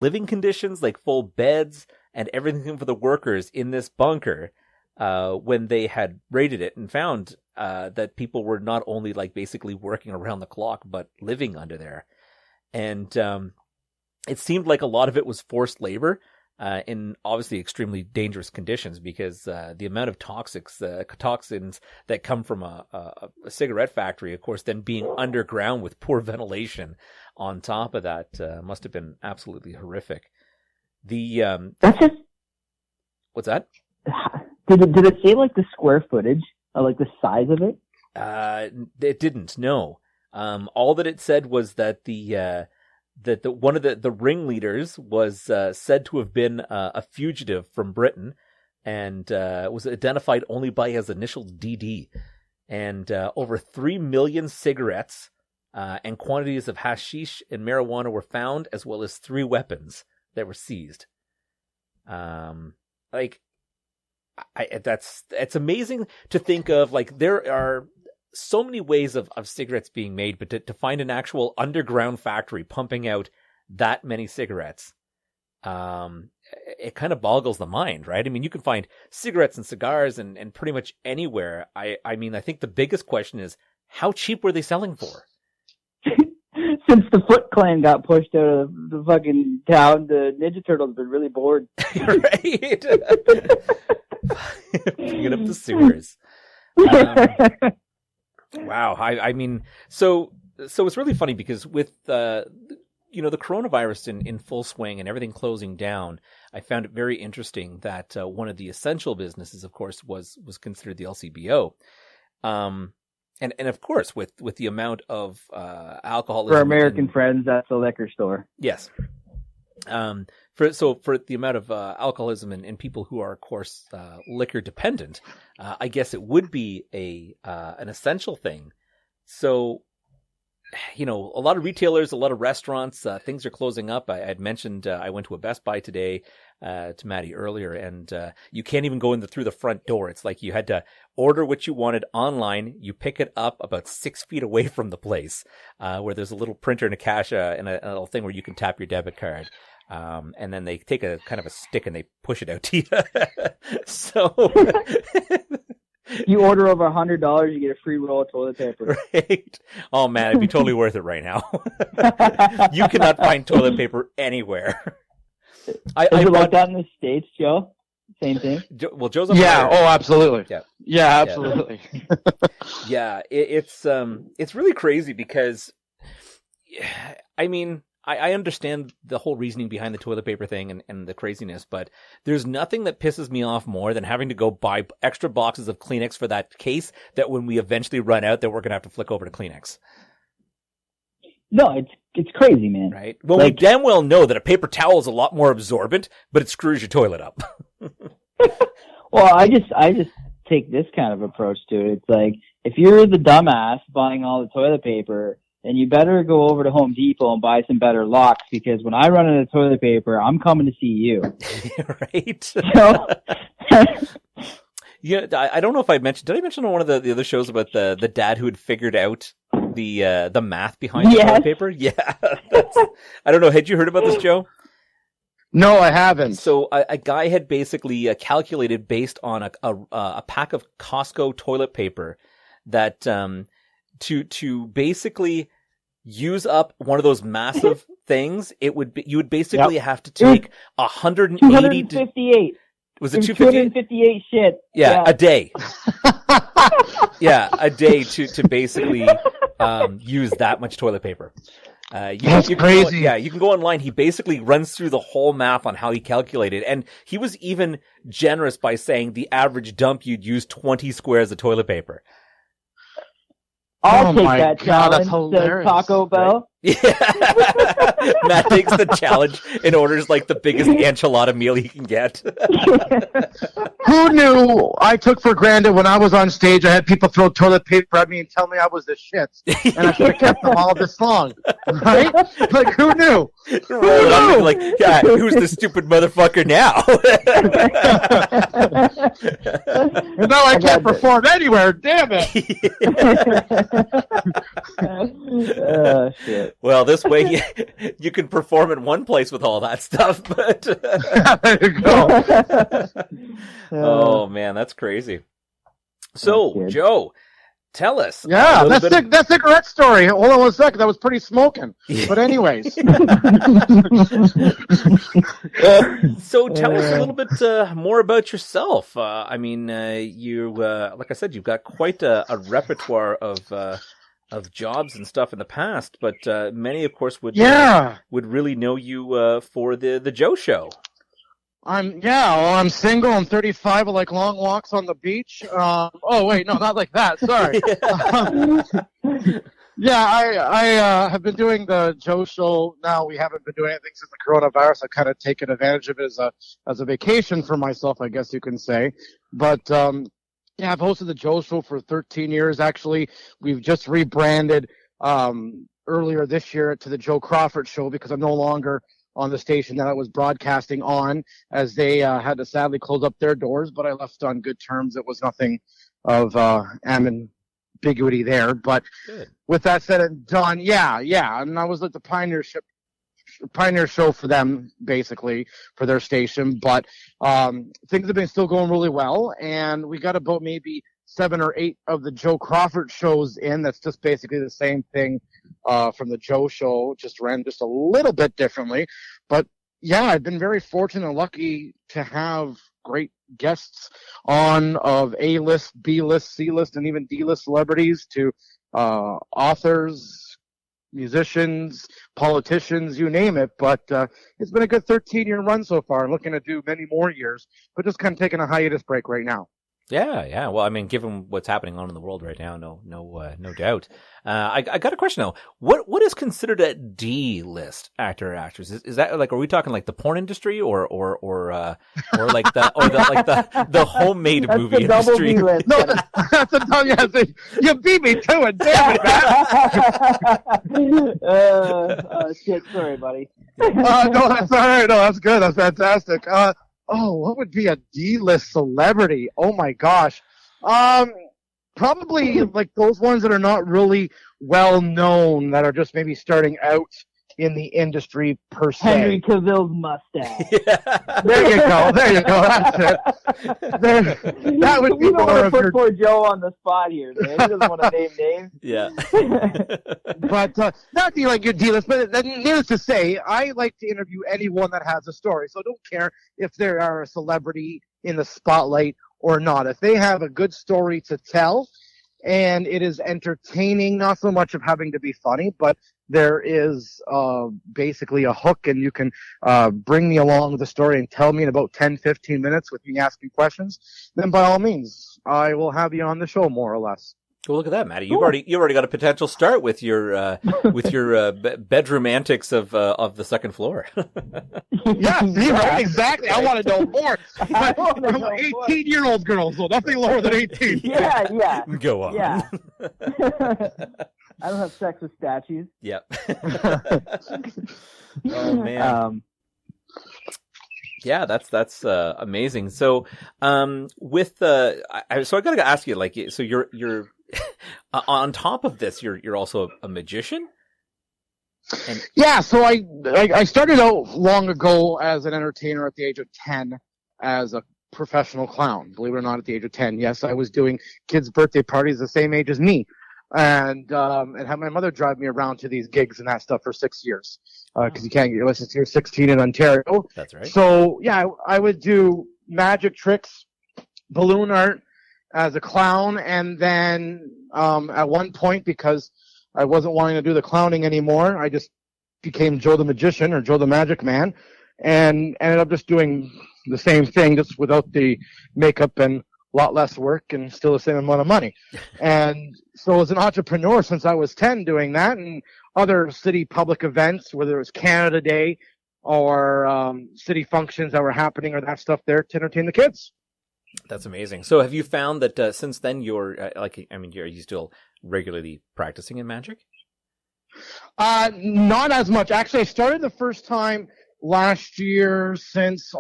living conditions, like full beds and everything for the workers in this bunker, when they had raided it and found that people were not only like basically working around the clock, but living under there. And it seemed like a lot of it was forced labor in obviously extremely dangerous conditions, because the amount of toxins that come from a cigarette factory, of course, then being underground with poor ventilation on top of that must have been absolutely horrific. That's just... What's that? Did it say like the square footage or like the size of it? It didn't. No. All that it said was that that one of the ringleaders was said to have been a fugitive from Britain, and was identified only by his initial DD. And over 3 million cigarettes and quantities of hashish and marijuana were found, as well as 3 weapons that were seized. It's amazing to think of, like, there are so many ways of cigarettes being made, but to find an actual underground factory pumping out that many cigarettes, it kind of boggles the mind, right? I mean, you can find cigarettes and cigars and pretty much anywhere. I mean, I think the biggest question is, how cheap were they selling for? Since the Foot Clan got pushed out of the fucking town, the Ninja Turtles have been really bored. Right? Bringing up the sewers. Wow. I mean, so it's really funny, because with, the coronavirus in full swing and everything closing down, I found it very interesting that one of the essential businesses, of course, was considered the LCBO. And of course, with the amount of alcoholism. For American friends, that's the liquor store. Yes. For the amount of alcoholism and people who are, of course, liquor dependent, I guess it would be an essential thing. So, a lot of retailers, a lot of restaurants, things are closing up. I had mentioned I went to a Best Buy today to Maddie earlier, and you can't even go through the front door. It's like you had to order what you wanted online. You pick it up about 6 feet away from the place, where there's a little printer and a cash and a little thing where you can tap your debit card. And then they take a kind of a stick and they push it out to you. So you order over $100, you get a free roll of toilet paper. Right. Oh man, it'd be totally worth it right now. You cannot find toilet paper anywhere. Is it like that in the States, Joe? Same thing? Well, Joe's yeah. Oh, absolutely. Yeah, absolutely. Yeah, it's really crazy, because, I mean, I understand the whole reasoning behind the toilet paper thing and the craziness, but there's nothing that pisses me off more than having to go buy extra boxes of Kleenex for that case that when we eventually run out, that we're going to have to flick over to Kleenex. No, it's crazy, man. Right? Well, we damn well know that a paper towel is a lot more absorbent, but it screws your toilet up. Well, I just take this kind of approach to it. It's like, if you're the dumbass buying all the toilet paper, then you better go over to Home Depot and buy some better locks, because when I run out of toilet paper, I'm coming to see you. Right? So, yeah, I don't know if I mentioned. Did I mention on one of the other shows about the dad who had figured out the math behind the toilet paper? Yeah. I don't know. Had you heard about this, Joe? No, I haven't. So a guy had basically calculated based on a pack of Costco toilet paper that to basically use up one of those massive things, you would basically have to take 180 258. Was it 258 shit? Yeah, a day. Yeah, a day to basically use that much toilet paper. That's crazy. You can go online. He basically runs through the whole math on how he calculated. And he was even generous by saying the average dump you'd use 20 squares of toilet paper. I'll take that challenge, says Taco Bell. Right? Yeah. Matt takes the challenge and orders like the biggest enchilada meal he can get. Who knew? I took for granted when I was on stage, I had people throw toilet paper at me and tell me I was the shit. And I should have kept them all this long. Right? Like, who knew? Right. Like, yeah, who's the stupid motherfucker now? And now I can't perform anywhere. Damn it! Shit. Well, this way you can perform in one place with all that stuff. But There you go. oh man, that's crazy. So, That's good. Joe, tell us. Yeah, a little bit that cigarette story. Hold on 1 second. That was pretty smoking. But anyways. So tell us a little bit more about yourself. I mean, you, like I said, you've got quite a repertoire of jobs and stuff in the past, but many, of course, would really know you for the Joe Show. I'm single. I'm 35. I like long walks on the beach. Oh wait, no, not like that. Sorry. I have been doing the Joe Show now. We haven't been doing anything since the coronavirus. I've kind of taken advantage of it as a vacation for myself, I guess you can say. But I've hosted the Joe Show for 13 years. Actually, we've just rebranded earlier this year to the Joe Crawford Show because I'm no longer on the station that I was broadcasting on, as they had to sadly close up their doors, but I left on good terms. It was nothing of ambiguity there. But Good. With that said and done, and I was at the Pioneer Show for them, basically, for their station. But things have been still going really well, and we got about maybe 7 or 8 of the Joe Crawford shows in. That's just basically the same thing from the Joe Show, just ran just a little bit differently. But yeah, I've been very fortunate and lucky to have great guests on, of A-list, B-list, C-list, and even D-list celebrities, to authors, musicians, politicians, you name it. But it's been a good 13-year run so far. I'm looking to do many more years, but just kind of taking a hiatus break right now. Yeah. Well, I mean, given what's happening on in the world right now, no doubt. I got a question though. What is considered a D-list actor or actress? Is that like, are we talking like the porn industry or like the homemade That's movie the double industry? D-list. No, that's a dumb. You beat me to it, damn it, man. Shit, sorry, buddy. No, that's all right. No, that's good. That's fantastic. What would be a D-list celebrity? Oh my gosh. Probably like those ones that are not really well known, that are just maybe starting out in the industry per se. Henry Cavill's mustache. Yeah. There you go. That's it. That would be We don't more want to of put your. poor Joe on the spot here, man. He doesn't want to name names. Yeah. But not be like your D-list, but needless to say, I like to interview anyone that has a story. So I don't care if they are a celebrity in the spotlight or not. If they have a good story to tell, and it is entertaining, not so much of having to be funny, but there is basically a hook, and you can bring me along with the story and tell me in about 10, 15 minutes with me asking questions, then by all means, I will have you on the show, more or less. Well, look at that, Matty. You've already got a potential start with your bedroom antics of the second floor. Yeah, right, exactly. I want to know more. But I'm an 18-year-old girl, so nothing lower than 18. Yeah. Go on. Yeah. I don't have sex with statues. Yep. Oh man. Yeah, that's amazing. So, I got to ask you, like, so you're on top of this, you're also a magician. Yeah, so I started out long ago as an entertainer at the age of 10 as a professional clown. Believe it or not, at the age of 10, yes, I was doing kids' birthday parties the same age as me, and had my mother drive me around to these gigs and that stuff for 6 years. Because you can't get your license here 16 in Ontario. That's right. So, yeah, I would do magic tricks, balloon art as a clown, and then at one point, because I wasn't wanting to do the clowning anymore, I just became Joe the Magician, or Joe the Magic Man, and ended up just doing the same thing, just without the makeup and a lot less work and still the same amount of money. And so as an entrepreneur since I was 10 doing that, and other city public events, whether it was Canada Day or city functions that were happening or that stuff there to entertain the kids. That's amazing. So have you found that since then you're are you still regularly practicing in magic? Not as much. Actually, I started the first time last year since,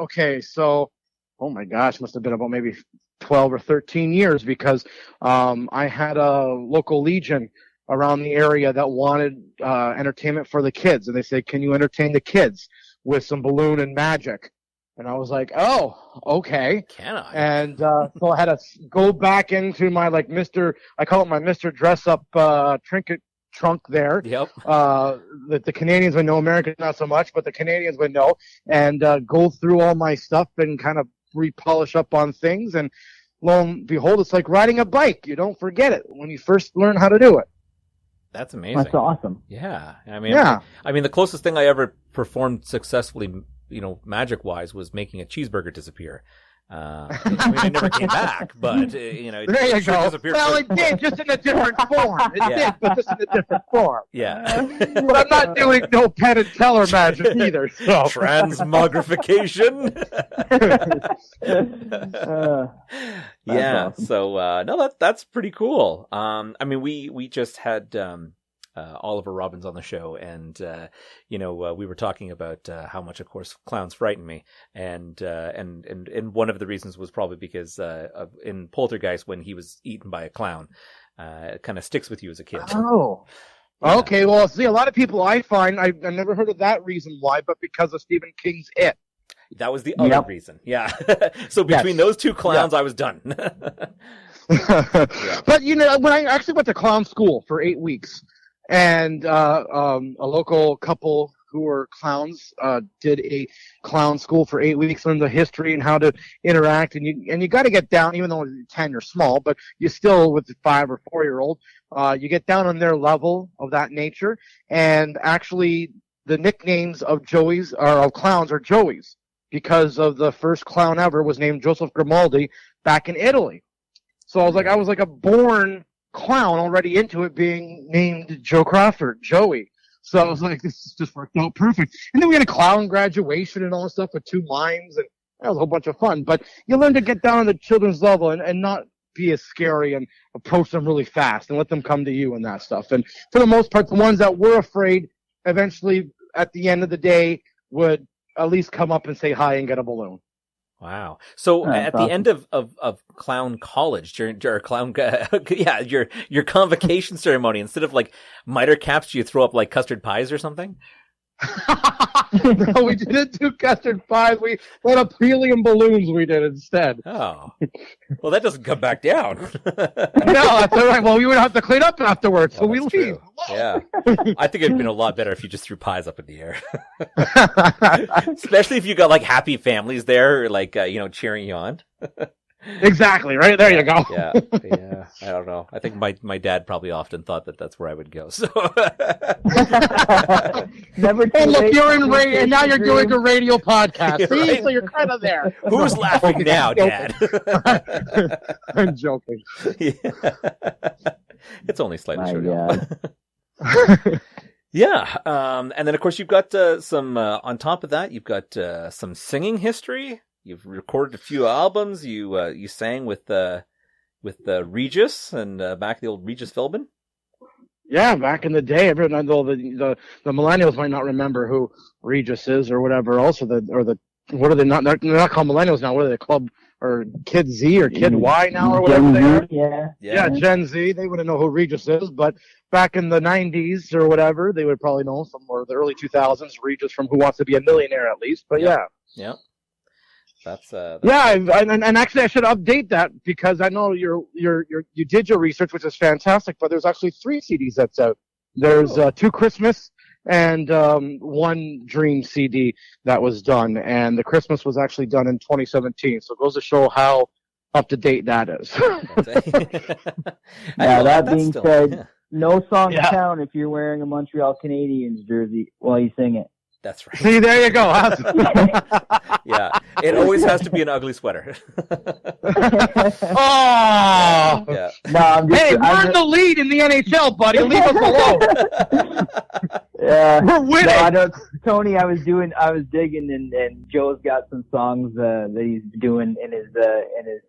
oh my gosh, must have been about maybe 12 or 13 years, because I had a local Legion around the area that wanted entertainment for the kids, and they said, can you entertain the kids with some balloon and magic? And I was like, oh, okay. Can I? And so I had to go back into my, like, I call it my Mr. Dress Up trinket trunk there. Yep. That the Canadians would know, Americans not so much, but the Canadians would know, and go through all my stuff and kind of repolish up on things. And lo and behold, it's like riding a bike. You don't forget it when you first learn how to do it. That's amazing. That's awesome. Yeah. I mean, the closest thing I ever performed successfully, magic-wise, was making a cheeseburger disappear. I never came back, but, there you go. Well, it did, just in a different form. It did, but just in a different form. Yeah. But I'm not doing no Penn and Teller magic either, so. Transmogrification. Yeah. Awesome. So, no, that's pretty cool. I mean, we just had, Oliver Robbins on the show, and we were talking about how much, of course, clowns frighten me, and one of the reasons was probably because in Poltergeist, when he was eaten by a clown, it kind of sticks with you as a kid. Oh. Yeah. Okay, well, see, a lot of people I find, I've never heard of that reason why, but because of Stephen King's It. That was the other reason. Yeah. So between those two clowns, I was done. Yeah. But, when I actually went to clown school for 8 weeks, and a local couple who were clowns did a clown school for 8 weeks, learned the history and how to interact. And you got to get down, even though you're 10, you're small, but you still, with the 5 or 4-year-old, you get down on their level of that nature. And actually, the nicknames of clowns are Joeys, because of the first clown ever was named Joseph Grimaldi back in Italy. So I was like a born clown already into it, being named Joe Crawford, Joey. So I was like, this just worked out perfect. And then we had a clown graduation and all this stuff with 2 mimes, and that was a whole bunch of fun. But you learn to get down on the children's level and not be as scary, and approach them really fast and let them come to you and that stuff. And for the most part, the ones that were afraid eventually at the end of the day would at least come up and say hi and get a balloon. Wow. So at the end of clown college, your clown, your convocation ceremony, instead of like miter caps, do you throw up like custard pies or something? No, we didn't do custard pies. We went up helium balloons. We did instead. Oh, well, that doesn't come back down. No, that's all right. Well, we would have to clean up afterwards, so we leave. True. Yeah, I think it'd been a lot better if you just threw pies up in the air. Especially if you got like happy families there, like cheering you on. Exactly, right? There you go. Yeah. I don't know. I think my dad probably often thought that that's where I would go. So. Never too Hey, look, late you're in to radio, and now you're doing a radio podcast. See, Right? so you're kind of there. Who's laughing now, Dad? I'm joking. Yeah. It's only slightly My short. Yeah. And then of course you've got some on top of that, you've got some singing history. You've recorded a few albums. You sang with Regis and back in the old Regis Philbin. Yeah, back in the day, everyone, although the millennials might not remember who Regis is or whatever else, what are they not? They're not called millennials now. What are they, Club or Kid Z or Kid Y now or whatever they are? Yeah, Gen Z. They wouldn't know who Regis is, but back in the 90s or whatever, they would probably know or the early 2000s, Regis from Who Wants to Be a Millionaire at least. But yeah. That's and actually I should update that, because I know you did your research, which is fantastic, but there's actually 3 CDs that's out. There's 2 Christmas and 1 Dream CD that was done, and the Christmas was actually done in 2017. So it goes to show how up to date that is. That being said, no song count if you're wearing a Montreal Canadiens jersey while you sing it. That's right. See, there you go. Yeah, it always has to be an ugly sweater. Oh! Yeah. No, we're in the lead in the NHL, buddy. Leave us alone. Yeah. We're winning. No, Tony, I was digging, and Joe's got some songs that he's doing in his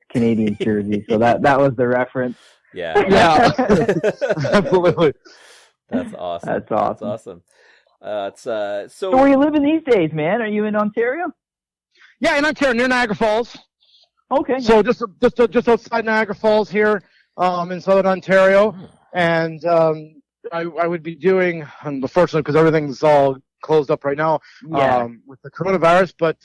Canadian jersey, so that was the reference. Yeah. Absolutely. That's awesome. That's awesome. So where are you living these days, man? Are you in Ontario? Yeah, in Ontario, near Niagara Falls. Okay. So just outside Niagara Falls here, in Southern Ontario, and I would be doing, unfortunately, because everything's all closed up right now, Yeah. with the coronavirus, but